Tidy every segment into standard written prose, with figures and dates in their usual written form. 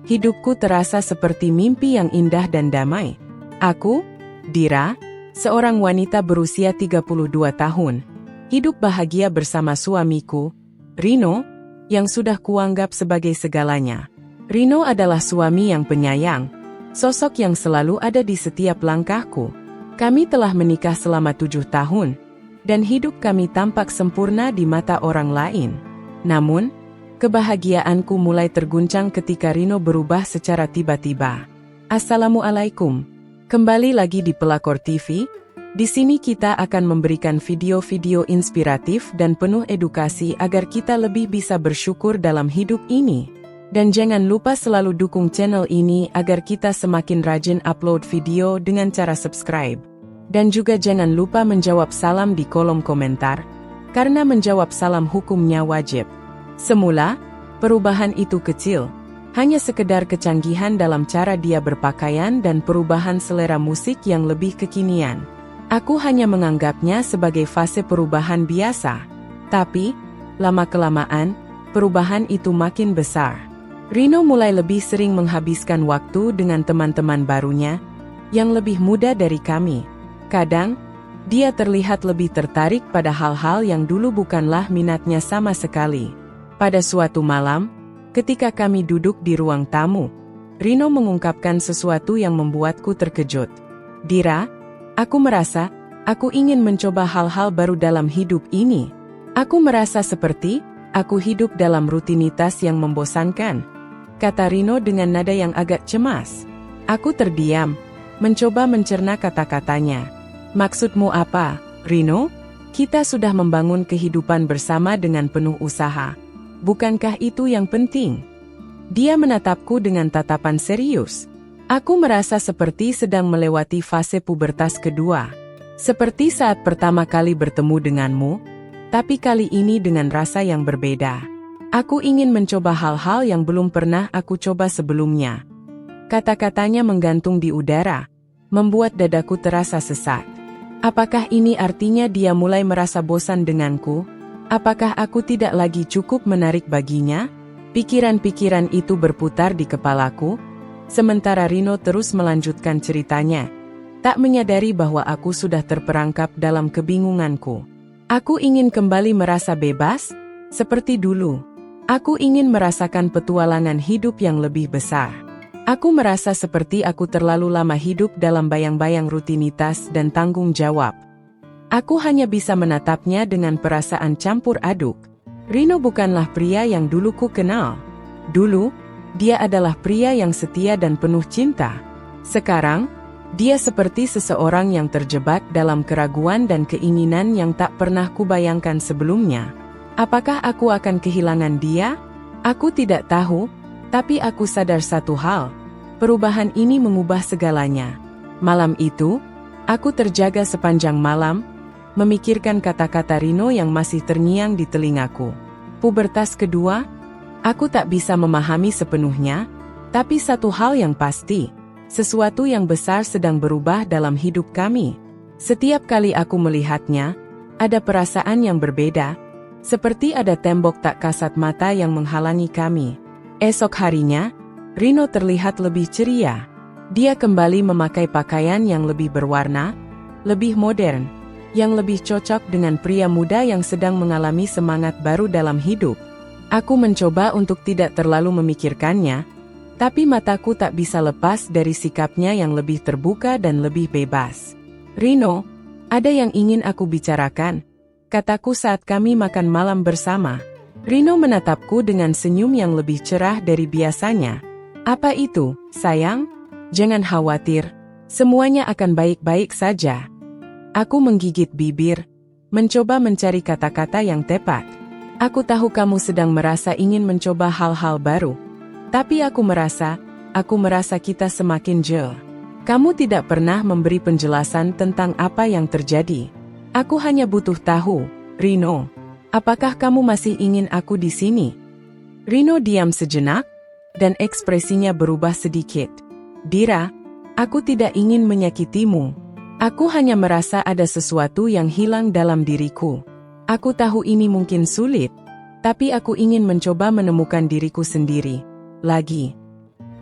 Hidupku terasa seperti mimpi yang indah dan damai. Aku, Dira, seorang wanita berusia 32 tahun, hidup bahagia bersama suamiku, Rino, yang sudah kuanggap sebagai segalanya. Rino adalah suami yang penyayang, sosok yang selalu ada di setiap langkahku. Kami telah menikah selama 7 tahun, dan hidup kami tampak sempurna di mata orang lain. Namun, kebahagiaanku mulai terguncang ketika Rino berubah secara tiba-tiba. Assalamualaikum. Kembali lagi di Pelakor TV. Di sini kita akan memberikan video-video inspiratif dan penuh edukasi agar kita lebih bisa bersyukur dalam hidup ini. Dan jangan lupa selalu dukung channel ini agar kita semakin rajin upload video dengan cara subscribe. Dan juga jangan lupa menjawab salam di kolom komentar, karena menjawab salam hukumnya wajib. Semula, perubahan itu kecil, hanya sekedar kecanggihan dalam cara dia berpakaian dan perubahan selera musik yang lebih kekinian. Aku hanya menganggapnya sebagai fase perubahan biasa. Tapi, lama-kelamaan, perubahan itu makin besar. Rino mulai lebih sering menghabiskan waktu dengan teman-teman barunya, yang lebih muda dari kami. Kadang, dia terlihat lebih tertarik pada hal-hal yang dulu bukanlah minatnya sama sekali. Pada suatu malam, ketika kami duduk di ruang tamu, Rino mengungkapkan sesuatu yang membuatku terkejut. Dira, aku merasa, aku ingin mencoba hal-hal baru dalam hidup ini. Aku merasa seperti, aku hidup dalam rutinitas yang membosankan, kata Rino dengan nada yang agak cemas. Aku terdiam, mencoba mencerna kata-katanya. Maksudmu apa, Rino? Kita sudah membangun kehidupan bersama dengan penuh usaha. Bukankah itu yang penting? Dia menatapku dengan tatapan serius. Aku merasa seperti sedang melewati fase pubertas kedua. Seperti saat pertama kali bertemu denganmu, tapi kali ini dengan rasa yang berbeda. Aku ingin mencoba hal-hal yang belum pernah aku coba sebelumnya. Kata-katanya menggantung di udara, membuat dadaku terasa sesak. Apakah ini artinya dia mulai merasa bosan denganku? Apakah aku tidak lagi cukup menarik baginya? Pikiran-pikiran itu berputar di kepalaku, sementara Rino terus melanjutkan ceritanya, tak menyadari bahwa aku sudah terperangkap dalam kebingunganku. Aku ingin kembali merasa bebas, seperti dulu. Aku ingin merasakan petualangan hidup yang lebih besar. Aku merasa seperti aku terlalu lama hidup dalam bayang-bayang rutinitas dan tanggung jawab. Aku hanya bisa menatapnya dengan perasaan campur aduk. Rino bukanlah pria yang dulu ku kenal. Dulu, dia adalah pria yang setia dan penuh cinta. Sekarang, dia seperti seseorang yang terjebak dalam keraguan dan keinginan yang tak pernah kubayangkan sebelumnya. Apakah aku akan kehilangan dia? Aku tidak tahu, tapi aku sadar satu hal. Perubahan ini mengubah segalanya. Malam itu, aku terjaga sepanjang malam, memikirkan kata-kata Rino yang masih terngiang di telingaku. Pubertas kedua, aku tak bisa memahami sepenuhnya, tapi satu hal yang pasti, sesuatu yang besar sedang berubah dalam hidup kami. Setiap kali aku melihatnya, ada perasaan yang berbeda, seperti ada tembok tak kasat mata yang menghalangi kami. Esok harinya, Rino terlihat lebih ceria. Dia kembali memakai pakaian yang lebih berwarna, lebih modern, yang lebih cocok dengan pria muda yang sedang mengalami semangat baru dalam hidup. Aku mencoba untuk tidak terlalu memikirkannya, tapi mataku tak bisa lepas dari sikapnya yang lebih terbuka dan lebih bebas. Rino, ada yang ingin aku bicarakan, kataku saat kami makan malam bersama. Rino menatapku dengan senyum yang lebih cerah dari biasanya. Apa itu, sayang? Jangan khawatir, semuanya akan baik-baik saja. Aku menggigit bibir, mencoba mencari kata-kata yang tepat. Aku tahu kamu sedang merasa ingin mencoba hal-hal baru. Tapi aku merasa kita semakin jauh. Kamu tidak pernah memberi penjelasan tentang apa yang terjadi. Aku hanya butuh tahu, Rino. Apakah kamu masih ingin aku di sini? Rino diam sejenak, dan ekspresinya berubah sedikit. Dira, aku tidak ingin menyakitimu. Aku hanya merasa ada sesuatu yang hilang dalam diriku. Aku tahu ini mungkin sulit, tapi aku ingin mencoba menemukan diriku sendiri. Lagi.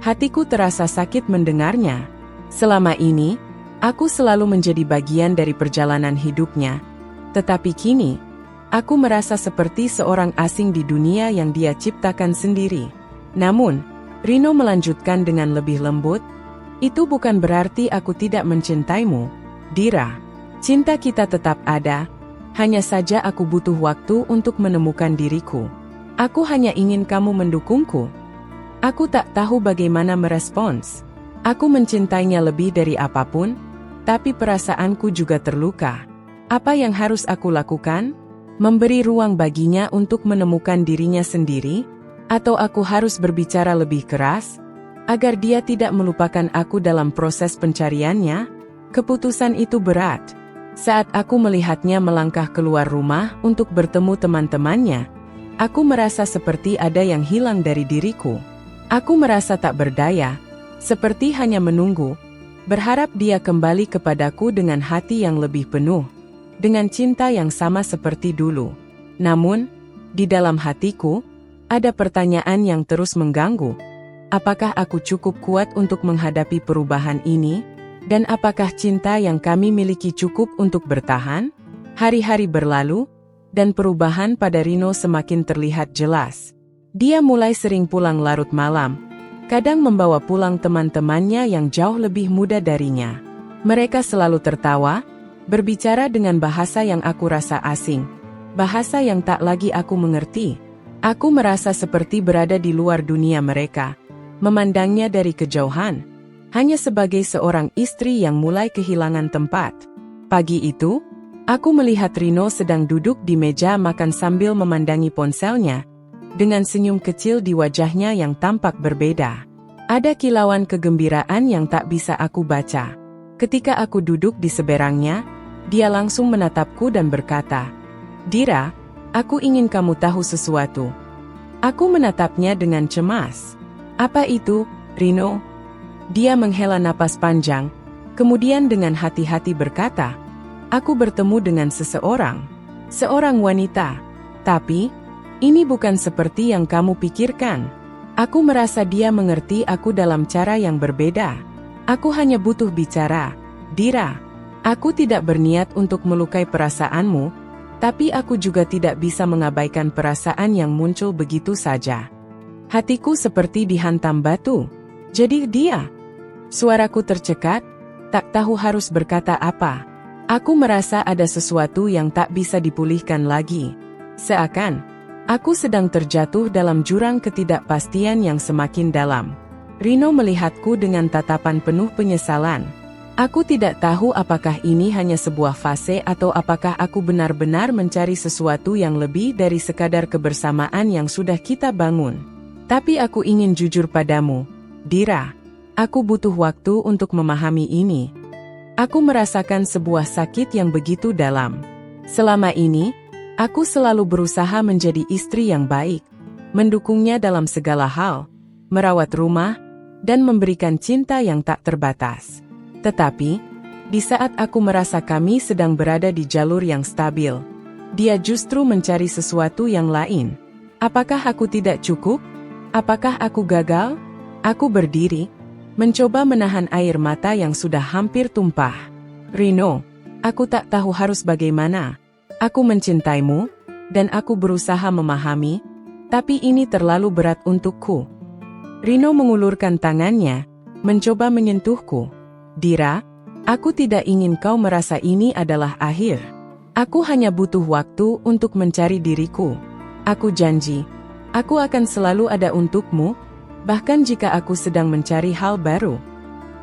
Hatiku terasa sakit mendengarnya. Selama ini, aku selalu menjadi bagian dari perjalanan hidupnya. Tetapi kini, aku merasa seperti seorang asing di dunia yang dia ciptakan sendiri. Namun, Rino melanjutkan dengan lebih lembut, itu bukan berarti aku tidak mencintaimu, Dira. Cinta kita tetap ada, hanya saja aku butuh waktu untuk menemukan diriku. Aku hanya ingin kamu mendukungku. Aku tak tahu bagaimana merespons. Aku mencintainya lebih dari apapun, tapi perasaanku juga terluka. Apa yang harus aku lakukan? Memberi ruang baginya untuk menemukan dirinya sendiri? Atau aku harus berbicara lebih keras, agar dia tidak melupakan aku dalam proses pencariannya? Keputusan itu berat. Saat aku melihatnya melangkah keluar rumah untuk bertemu teman-temannya, aku merasa seperti ada yang hilang dari diriku. Aku merasa tak berdaya, seperti hanya menunggu, berharap dia kembali kepadaku dengan hati yang lebih penuh, dengan cinta yang sama seperti dulu. Namun, di dalam hatiku, ada pertanyaan yang terus mengganggu. Apakah aku cukup kuat untuk menghadapi perubahan ini? Dan apakah cinta yang kami miliki cukup untuk bertahan? Hari-hari berlalu, dan perubahan pada Rino semakin terlihat jelas. Dia mulai sering pulang larut malam, kadang membawa pulang teman-temannya yang jauh lebih muda darinya. Mereka selalu tertawa, berbicara dengan bahasa yang aku rasa asing, bahasa yang tak lagi aku mengerti. Aku merasa seperti berada di luar dunia mereka, memandangnya dari kejauhan, hanya sebagai seorang istri yang mulai kehilangan tempat. Pagi itu, aku melihat Rino sedang duduk di meja makan sambil memandangi ponselnya, dengan senyum kecil di wajahnya yang tampak berbeda. Ada kilauan kegembiraan yang tak bisa aku baca. Ketika aku duduk di seberangnya, dia langsung menatapku dan berkata, "Dira, aku ingin kamu tahu sesuatu." Aku menatapnya dengan cemas. "Apa itu, Rino?" Dia menghela napas panjang, kemudian dengan hati-hati berkata, "Aku bertemu dengan seorang wanita. Tapi, ini bukan seperti yang kamu pikirkan." Aku merasa dia mengerti aku dalam cara yang berbeda. "Aku hanya butuh bicara, Dira. Aku tidak berniat untuk melukai perasaanmu, tapi aku juga tidak bisa mengabaikan perasaan yang muncul begitu saja." Hatiku seperti dihantam batu. "Jadi dia?" Suaraku tercekat, tak tahu harus berkata apa. Aku merasa ada sesuatu yang tak bisa dipulihkan lagi. Seakan aku sedang terjatuh dalam jurang ketidakpastian yang semakin dalam. Rino melihatku dengan tatapan penuh penyesalan. Aku tidak tahu apakah ini hanya sebuah fase atau apakah aku benar-benar mencari sesuatu yang lebih dari sekadar kebersamaan yang sudah kita bangun. Tapi aku ingin jujur padamu, Dira. Aku butuh waktu untuk memahami ini. Aku merasakan sebuah sakit yang begitu dalam. Selama ini, aku selalu berusaha menjadi istri yang baik, mendukungnya dalam segala hal, merawat rumah, dan memberikan cinta yang tak terbatas. Tetapi, di saat aku merasa kami sedang berada di jalur yang stabil, dia justru mencari sesuatu yang lain. Apakah aku tidak cukup? Apakah aku gagal? Aku berdiri, mencoba menahan air mata yang sudah hampir tumpah. "Rino, aku tak tahu harus bagaimana. Aku mencintaimu, dan aku berusaha memahami, tapi ini terlalu berat untukku." Rino mengulurkan tangannya, mencoba menyentuhku. "Dira, aku tidak ingin kau merasa ini adalah akhir. Aku hanya butuh waktu untuk mencari diriku. Aku janji, aku akan selalu ada untukmu, bahkan jika aku sedang mencari hal baru."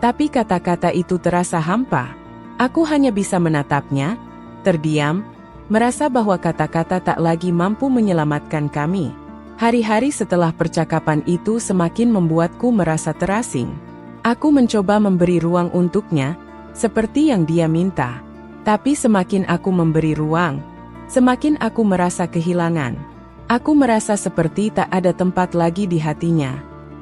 Tapi kata-kata itu terasa hampa. Aku hanya bisa menatapnya, terdiam, merasa bahwa kata-kata tak lagi mampu menyelamatkan kami. Hari-hari setelah percakapan itu semakin membuatku merasa terasing. Aku mencoba memberi ruang untuknya, seperti yang dia minta. Tapi semakin aku memberi ruang, semakin aku merasa kehilangan. Aku merasa seperti tak ada tempat lagi di hatinya.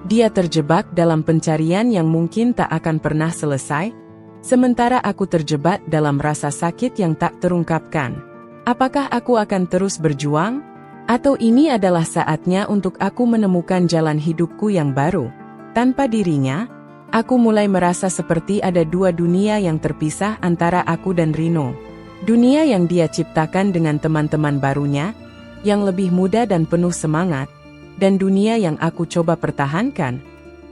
Dia terjebak dalam pencarian yang mungkin tak akan pernah selesai, sementara aku terjebak dalam rasa sakit yang tak terungkapkan. Apakah aku akan terus berjuang? Atau ini adalah saatnya untuk aku menemukan jalan hidupku yang baru? Tanpa dirinya, aku mulai merasa seperti ada dua dunia yang terpisah antara aku dan Rino. Dunia yang dia ciptakan dengan teman-teman barunya, yang lebih muda dan penuh semangat, dan dunia yang aku coba pertahankan.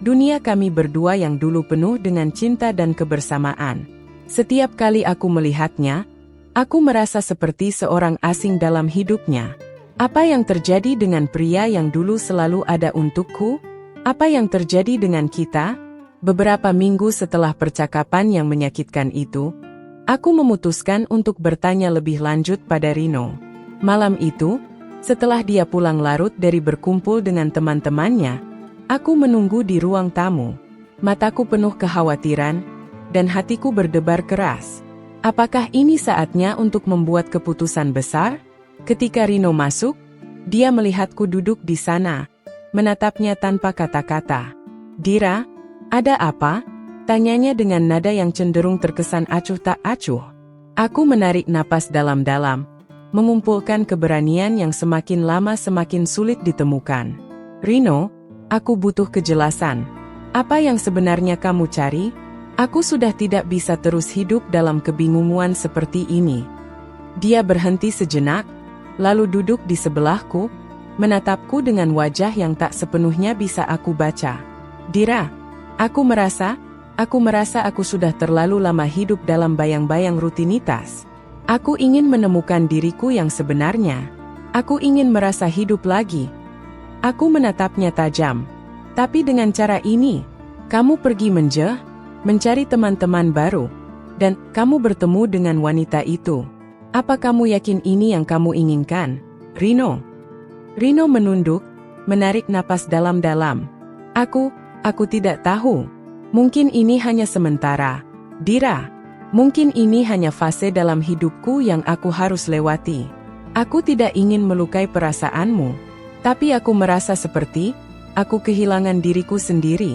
Dunia kami berdua yang dulu penuh dengan cinta dan kebersamaan. Setiap kali aku melihatnya, aku merasa seperti seorang asing dalam hidupnya. Apa yang terjadi dengan pria yang dulu selalu ada untukku? Apa yang terjadi dengan kita? Beberapa minggu setelah percakapan yang menyakitkan itu, aku memutuskan untuk bertanya lebih lanjut pada Rino. Malam itu, setelah dia pulang larut dari berkumpul dengan teman-temannya, aku menunggu di ruang tamu. Mataku penuh kekhawatiran, dan hatiku berdebar keras. Apakah ini saatnya untuk membuat keputusan besar? Ketika Rino masuk, dia melihatku duduk di sana, menatapnya tanpa kata-kata. "Dira, ada apa?" tanyanya dengan nada yang cenderung terkesan acuh tak acuh. Aku menarik napas dalam-dalam, mengumpulkan keberanian yang semakin lama semakin sulit ditemukan. "Rino, aku butuh kejelasan. Apa yang sebenarnya kamu cari? Aku sudah tidak bisa terus hidup dalam kebingungan seperti ini." Dia berhenti sejenak, lalu duduk di sebelahku, menatapku dengan wajah yang tak sepenuhnya bisa aku baca. "Dira, aku merasa aku sudah terlalu lama hidup dalam bayang-bayang rutinitas. Aku ingin menemukan diriku yang sebenarnya. Aku ingin merasa hidup lagi." Aku menatapnya tajam. "Tapi dengan cara ini, kamu pergi mencari teman-teman baru, dan kamu bertemu dengan wanita itu. Apa kamu yakin ini yang kamu inginkan, Rino?" Rino menunduk, menarik napas dalam-dalam. Aku tidak tahu. Mungkin ini hanya sementara, Dira. Mungkin ini hanya fase dalam hidupku yang aku harus lewati. Aku tidak ingin melukai perasaanmu, tapi aku merasa seperti aku kehilangan diriku sendiri.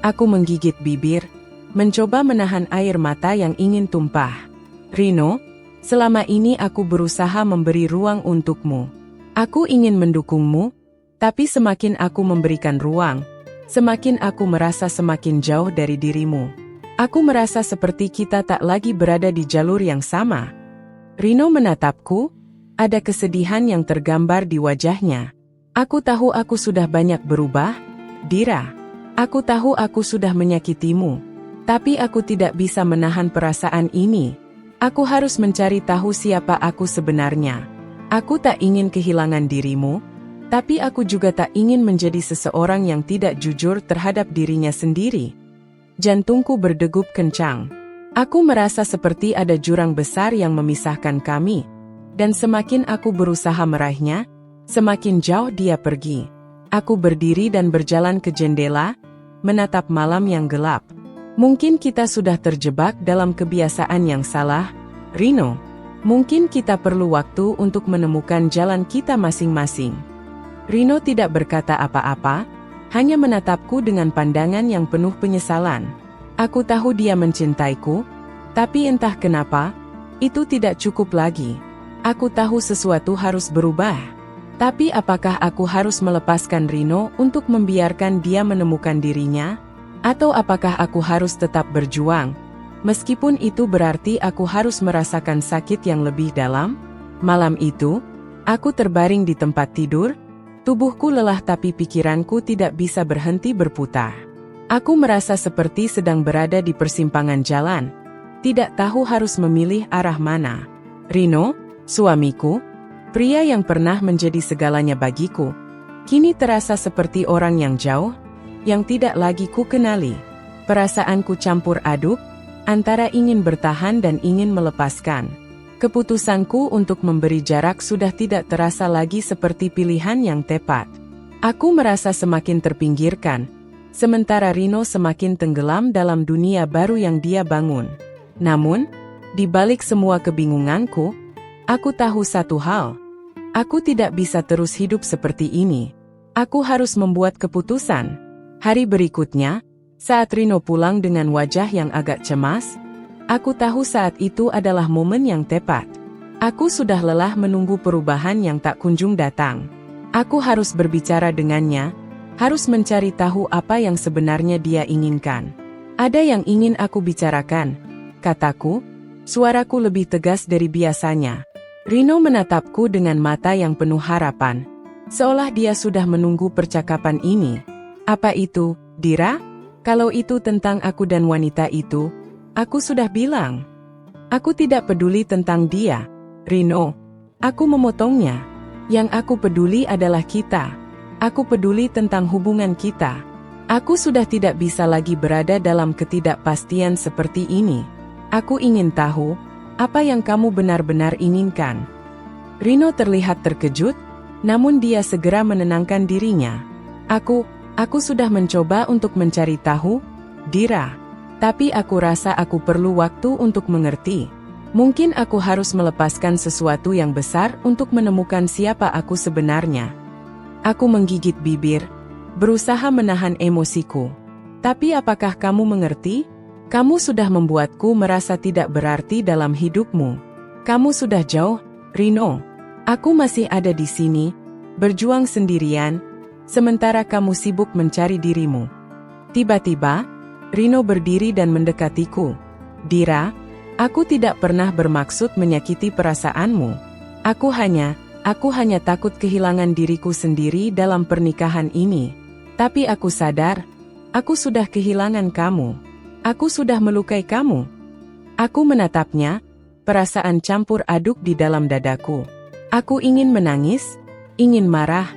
Aku menggigit bibir, mencoba menahan air mata yang ingin tumpah. "Rino, selama ini aku berusaha memberi ruang untukmu. Aku ingin mendukungmu, tapi semakin aku memberikan ruang, semakin aku merasa semakin jauh dari dirimu. Aku merasa seperti kita tak lagi berada di jalur yang sama." Rino menatapku, ada kesedihan yang tergambar di wajahnya. "Aku tahu aku sudah banyak berubah, Dira. Aku tahu aku sudah menyakitimu. Tapi aku tidak bisa menahan perasaan ini. Aku harus mencari tahu siapa aku sebenarnya. Aku tak ingin kehilangan dirimu, tapi aku juga tak ingin menjadi seseorang yang tidak jujur terhadap dirinya sendiri." Jantungku berdegup kencang. Aku merasa seperti ada jurang besar yang memisahkan kami, dan semakin aku berusaha meraihnya, semakin jauh dia pergi. Aku berdiri dan berjalan ke jendela, menatap malam yang gelap. Mungkin kita sudah terjebak dalam kebiasaan yang salah, Rino. Mungkin kita perlu waktu untuk menemukan jalan kita masing-masing. Rino tidak berkata apa-apa, hanya menatapku dengan pandangan yang penuh penyesalan. Aku tahu dia mencintaiku, tapi entah kenapa, itu tidak cukup lagi. Aku tahu sesuatu harus berubah. Tapi apakah aku harus melepaskan Rino untuk membiarkan dia menemukan dirinya? Atau apakah aku harus tetap berjuang, meskipun itu berarti aku harus merasakan sakit yang lebih dalam? Malam itu, aku terbaring di tempat tidur. Tubuhku lelah tapi pikiranku tidak bisa berhenti berputar. Aku merasa seperti sedang berada di persimpangan jalan, tidak tahu harus memilih arah mana. Rino, suamiku, pria yang pernah menjadi segalanya bagiku, kini terasa seperti orang yang jauh, yang tidak lagi ku kenali. Perasaanku campur aduk, antara ingin bertahan dan ingin melepaskan. Keputusanku untuk memberi jarak sudah tidak terasa lagi seperti pilihan yang tepat. Aku merasa semakin terpinggirkan, sementara Rino semakin tenggelam dalam dunia baru yang dia bangun. Namun, di balik semua kebingunganku, aku tahu satu hal. Aku tidak bisa terus hidup seperti ini. Aku harus membuat keputusan. Hari berikutnya, saat Rino pulang dengan wajah yang agak cemas, aku tahu saat itu adalah momen yang tepat. Aku sudah lelah menunggu perubahan yang tak kunjung datang. Aku harus berbicara dengannya, Harus mencari tahu apa yang sebenarnya dia inginkan. Ada yang ingin aku bicarakan, kataku. Suaraku lebih tegas dari biasanya. Rino menatapku dengan mata yang penuh harapan. Seolah dia sudah menunggu percakapan ini. Apa itu, Dira? Kalau itu tentang aku dan wanita itu, aku sudah bilang. Aku tidak peduli tentang dia, Rino. Aku memotongnya. Yang aku peduli adalah kita. Aku peduli tentang hubungan kita. Aku sudah tidak bisa lagi berada dalam ketidakpastian seperti ini. Aku ingin tahu, apa yang kamu benar-benar inginkan. Rino terlihat terkejut, namun dia segera menenangkan dirinya. Aku sudah mencoba untuk mencari tahu, Dira. Tapi aku rasa aku perlu waktu untuk mengerti. Mungkin aku harus melepaskan sesuatu yang besar untuk menemukan siapa aku sebenarnya. Aku menggigit bibir, berusaha menahan emosiku. Tapi apakah kamu mengerti? Kamu sudah membuatku merasa tidak berarti dalam hidupmu. Kamu sudah jauh, Rino. Aku masih ada di sini, berjuang sendirian, sementara kamu sibuk mencari dirimu. Tiba-tiba, Rino berdiri dan mendekatiku. Dira, aku tidak pernah bermaksud menyakiti perasaanmu. Aku hanya takut kehilangan diriku sendiri dalam pernikahan ini. Tapi aku sadar, aku sudah kehilangan kamu. Aku sudah melukai kamu. Aku menatapnya, perasaan campur aduk di dalam dadaku. Aku ingin menangis, ingin marah,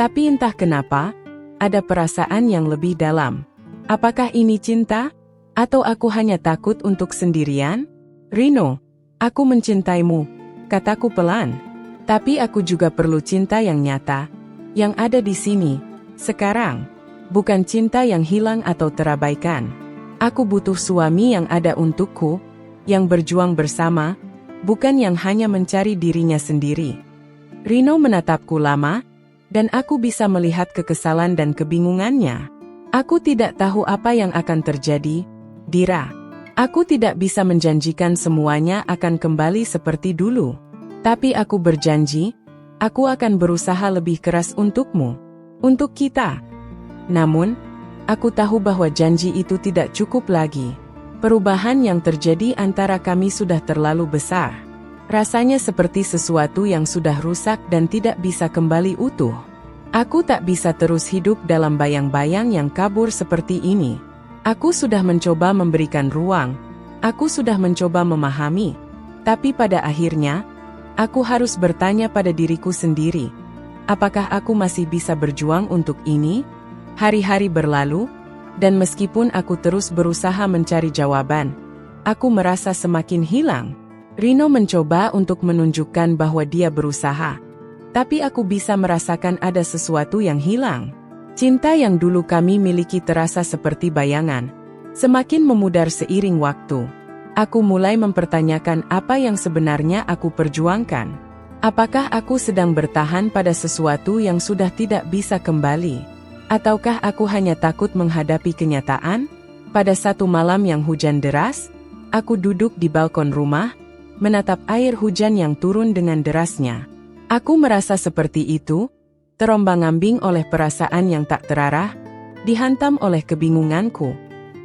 tapi entah kenapa, ada perasaan yang lebih dalam. Apakah ini cinta? Atau aku hanya takut untuk sendirian? Rino, aku mencintaimu, kataku pelan. Tapi aku juga perlu cinta yang nyata, yang ada di sini, sekarang. Bukan cinta yang hilang atau terabaikan. Aku butuh suami yang ada untukku, yang berjuang bersama, bukan yang hanya mencari dirinya sendiri. Rino menatapku lama, dan aku bisa melihat kekesalan dan kebingungannya. Aku tidak tahu apa yang akan terjadi, Dira. Aku tidak bisa menjanjikan semuanya akan kembali seperti dulu. Tapi aku berjanji, aku akan berusaha lebih keras untukmu, untuk kita. Namun, aku tahu bahwa janji itu tidak cukup lagi. Perubahan yang terjadi antara kami sudah terlalu besar. Rasanya seperti sesuatu yang sudah rusak dan tidak bisa kembali utuh. Aku tak bisa terus hidup dalam bayang-bayang yang kabur seperti ini. Aku sudah mencoba memberikan ruang, aku sudah mencoba memahami. Tapi pada akhirnya, aku harus bertanya pada diriku sendiri, apakah aku masih bisa berjuang untuk ini? Hari-hari berlalu, dan meskipun aku terus berusaha mencari jawaban, aku merasa semakin hilang. Rino mencoba untuk menunjukkan bahwa dia berusaha, tapi aku bisa merasakan ada sesuatu yang hilang. Cinta yang dulu kami miliki terasa seperti bayangan, semakin memudar seiring waktu. Aku mulai mempertanyakan apa yang sebenarnya aku perjuangkan. Apakah aku sedang bertahan pada sesuatu yang sudah tidak bisa kembali? Ataukah aku hanya takut menghadapi kenyataan? Pada satu malam yang hujan deras, aku duduk di balkon rumah, menatap air hujan yang turun dengan derasnya. Aku merasa seperti itu, terombang-ambing oleh perasaan yang tak terarah, dihantam oleh kebingunganku.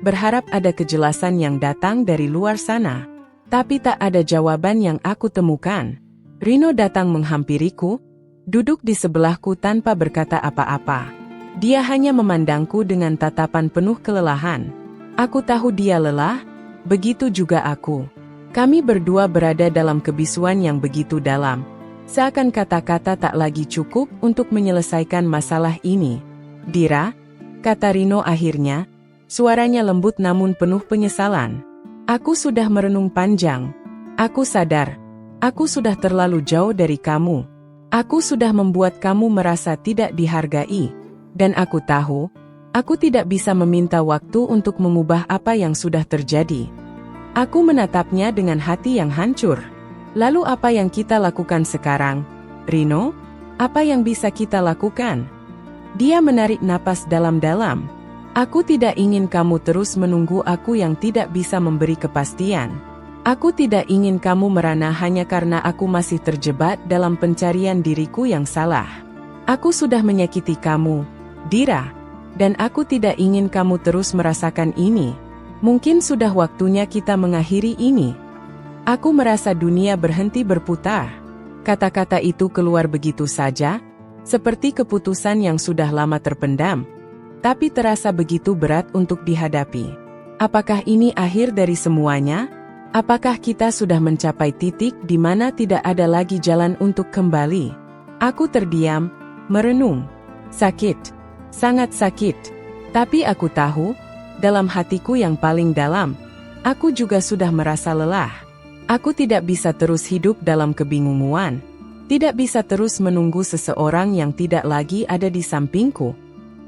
Berharap ada kejelasan yang datang dari luar sana. Tapi tak ada jawaban yang aku temukan. Rino datang menghampiriku, duduk di sebelahku tanpa berkata apa-apa. Dia hanya memandangku dengan tatapan penuh kelelahan. Aku tahu dia lelah, begitu juga aku. Kami berdua berada dalam kebisuan yang begitu dalam. Seakan kata-kata tak lagi cukup untuk menyelesaikan masalah ini. Dira, kata Rino akhirnya, suaranya lembut namun penuh penyesalan. Aku sudah merenung panjang. Aku sadar, aku sudah terlalu jauh dari kamu. Aku sudah membuat kamu merasa tidak dihargai. Dan aku tahu, aku tidak bisa meminta waktu untuk mengubah apa yang sudah terjadi. Aku menatapnya dengan hati yang hancur. Lalu apa yang kita lakukan sekarang, Rino? Apa yang bisa kita lakukan? Dia menarik napas dalam-dalam. Aku tidak ingin kamu terus menunggu aku yang tidak bisa memberi kepastian. Aku tidak ingin kamu merana hanya karena aku masih terjebak dalam pencarian diriku yang salah. Aku sudah menyakiti kamu, Dira. Dan aku tidak ingin kamu terus merasakan ini. Mungkin sudah waktunya kita mengakhiri ini. Aku merasa dunia berhenti berputar. Kata-kata itu keluar begitu saja, seperti keputusan yang sudah lama terpendam, tapi terasa begitu berat untuk dihadapi. Apakah ini akhir dari semuanya? Apakah kita sudah mencapai titik di mana tidak ada lagi jalan untuk kembali? Aku terdiam, merenung. Sakit, sangat sakit. Tapi aku tahu, dalam hatiku yang paling dalam, aku juga sudah merasa lelah. Aku tidak bisa terus hidup dalam kebingungan. Tidak bisa terus menunggu seseorang yang tidak lagi ada di sampingku,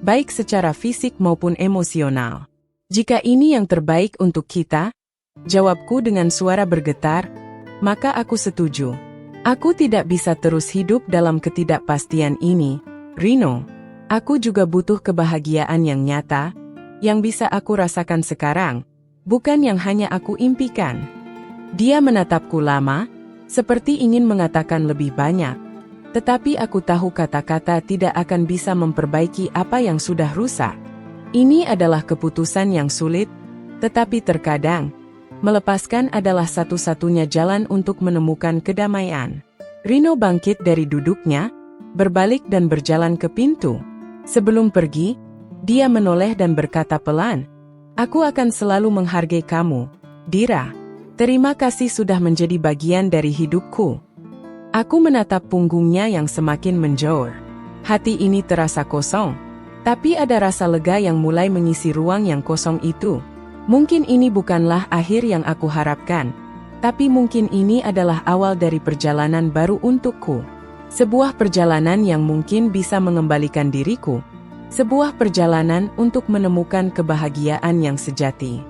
baik secara fisik maupun emosional. Jika ini yang terbaik untuk kita, jawabku dengan suara bergetar, maka aku setuju. Aku tidak bisa terus hidup dalam ketidakpastian ini, Rino. Aku juga butuh kebahagiaan yang nyata, yang bisa aku rasakan sekarang, bukan yang hanya aku impikan. Dia menatapku lama, seperti ingin mengatakan lebih banyak. Tetapi aku tahu kata-kata tidak akan bisa memperbaiki apa yang sudah rusak. Ini adalah keputusan yang sulit, tetapi terkadang, melepaskan adalah satu-satunya jalan untuk menemukan kedamaian. Rino bangkit dari duduknya, berbalik dan berjalan ke pintu. Sebelum pergi, dia menoleh dan berkata pelan, "Aku akan selalu menghargai kamu, Dira. Terima kasih sudah menjadi bagian dari hidupku." Aku menatap punggungnya yang semakin menjor. Hati ini terasa kosong, tapi ada rasa lega yang mulai mengisi ruang yang kosong itu. Mungkin ini bukanlah akhir yang aku harapkan, tapi mungkin ini adalah awal dari perjalanan baru untukku. Sebuah perjalanan yang mungkin bisa mengembalikan diriku. Sebuah perjalanan untuk menemukan kebahagiaan yang sejati.